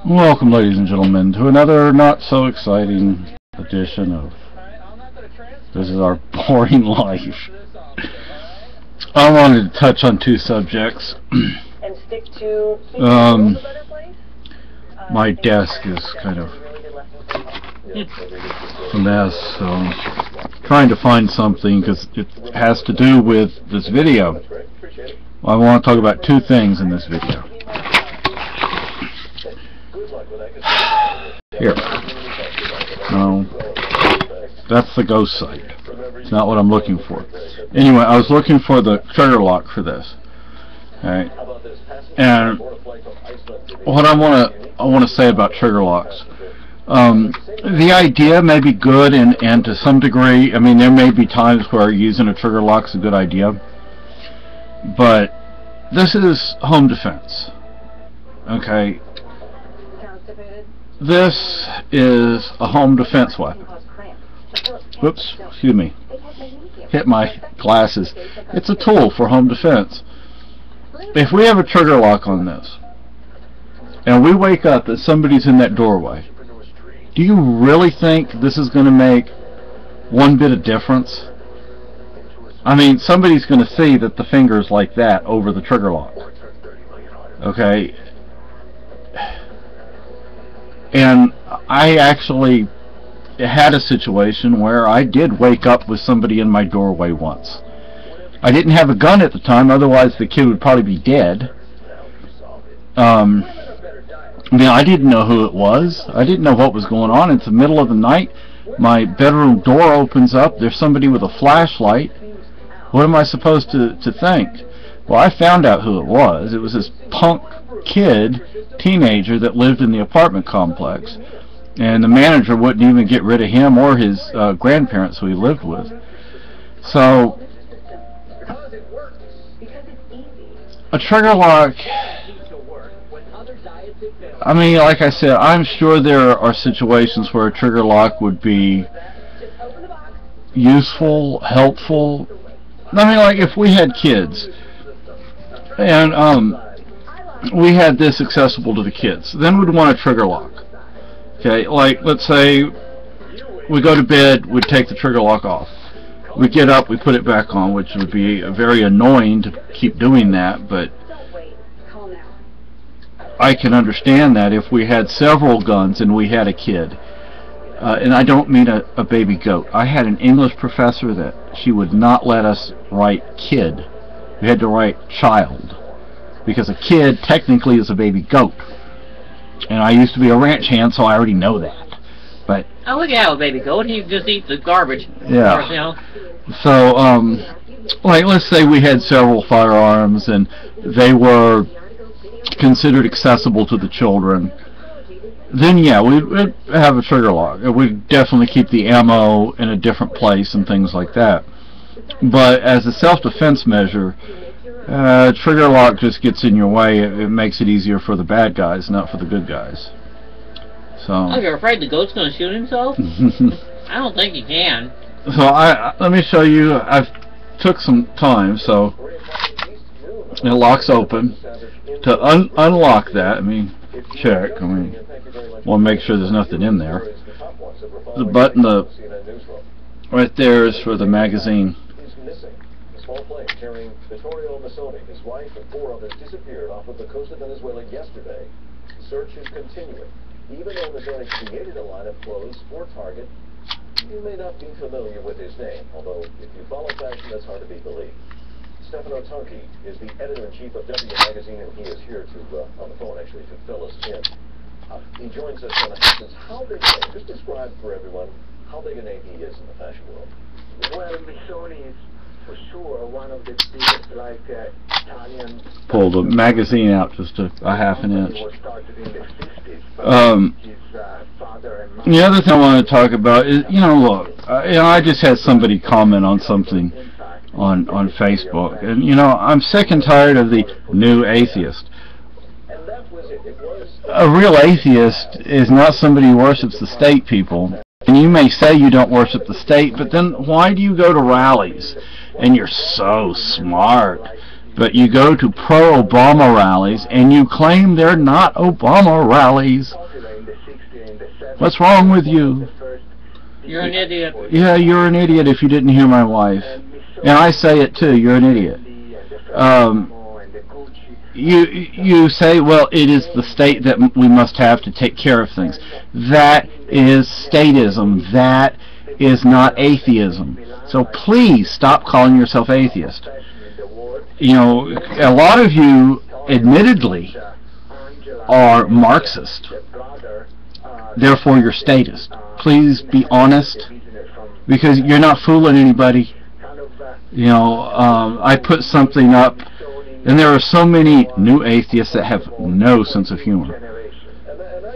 Welcome, ladies and gentlemen, to another not-so-exciting edition of This Is Our Boring Life. I wanted to touch on two subjects. My desk is kind of a mess, so I'm trying to find something because it has to do with this video. I want to talk about two things in this video. Here. No. That's the ghost site. It's not what I'm looking for. Anyway, I was looking for the trigger lock for this. Alright. And what I want to say about trigger locks. The idea may be good and to some degree, I mean, there may be times where using a trigger lock is a good idea. But this is home defense. Okay. This is a home defense weapon. Whoops, excuse me. Hit my glasses. It's a tool for home defense. If we have a trigger lock on this, and we wake up that somebody's in that doorway, do you really think this is going to make one bit of difference? I mean, somebody's going to see that the finger's like that over the trigger lock. Okay? And I actually had a situation where I did wake up with somebody in my doorway once. I didn't have a gun at the time, otherwise the kid would probably be dead. I mean, I didn't know who it was. I didn't know what was going on. It's the middle of the night. My bedroom door opens up. There's somebody with a flashlight. What am I supposed to think? Well, I found out who it was. It was this punk kid, teenager, that lived in the apartment complex. And the manager wouldn't even get rid of him or his grandparents who he lived with. So, a trigger lock, I mean, like I said, I'm sure there are situations where a trigger lock would be useful, helpful. I mean, like if we had kids and we had this accessible to the kids, then we'd want a trigger lock. Okay, like let's say we go to bed, we'd take the trigger lock off. We get up, we put it back on, which would be very annoying to keep doing that, but I can understand that if we had several guns and we had a kid. And I don't mean a baby goat. I had an English professor that she would not let us write kid. We had to write child. Because a kid technically is a baby goat. And I used to be a ranch hand, so I already know that. But oh, look at how a baby goat. He just eats the garbage. Yeah. Course, you know. So, like, let's say we had several firearms and they were considered accessible to the children. Then, yeah, we'd have a trigger lock. We'd definitely keep the ammo in a different place and things like that. But as a self-defense measure, trigger lock just gets in your way. It makes it easier for the bad guys, not for the good guys. So. Oh, you're afraid the goat's going to shoot himself? I don't think he can. So let me show you. I've took some time, so it locks open. To unlock that, I mean, check. I mean, want to make sure there's nothing in there. The button right there is for the magazine. Small plane carrying Vittorio Missoni, his wife, and 4 others disappeared off of the coast of Venezuela yesterday. Search is continuing. Even though Missoni created a line of clothes for Target, you may not be familiar with his name, although if you follow fashion, that's hard to be believed. Stefano Tonchi is the editor-in-chief of W Magazine, and he is here to, on the phone actually, to fill us in. He joins us on a distance. How big a name? Just describe for everyone how big a name he is in the fashion world. Well, Missoni is for sure one of the biggest, like, Italian... Pull the magazine out just a half an inch. The other thing I want to talk about is, you know, look, I just had somebody comment on something on Facebook, and, you know, I'm sick and tired of the new atheist. A real atheist is not somebody who worships the state, people. And you may say you don't worship the state, but then why do you go to rallies? And you're so smart. But you go to pro-Obama rallies and you claim they're not Obama rallies. What's wrong with you? You're an idiot. Yeah, you're an idiot if you didn't hear my wife. And I say it too, you're an idiot. You say, well, it is the state that we must have to take care of things. That is statism. That is not atheism. So please stop calling yourself atheist. You know, a lot of you, admittedly, are Marxist. Therefore, you're statist. Please be honest, because you're not fooling anybody. You know, I put something up, and there are so many new atheists that have no sense of humor.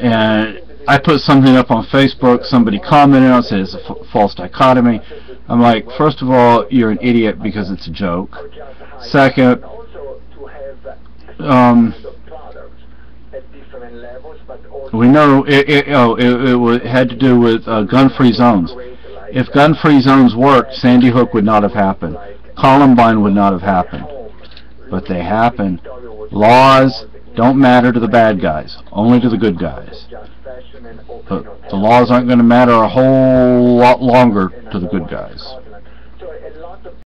And I put something up on Facebook, somebody commented on it, said it's a false dichotomy. I'm like, first of all, you're an idiot because it's a joke. Second, we know it had to do with gun-free zones. If gun-free zones worked, Sandy Hook would not have happened. Columbine would not have happened. But they happened. Laws don't matter to the bad guys, only to the good guys. But the laws aren't going to matter a whole lot longer to the good guys.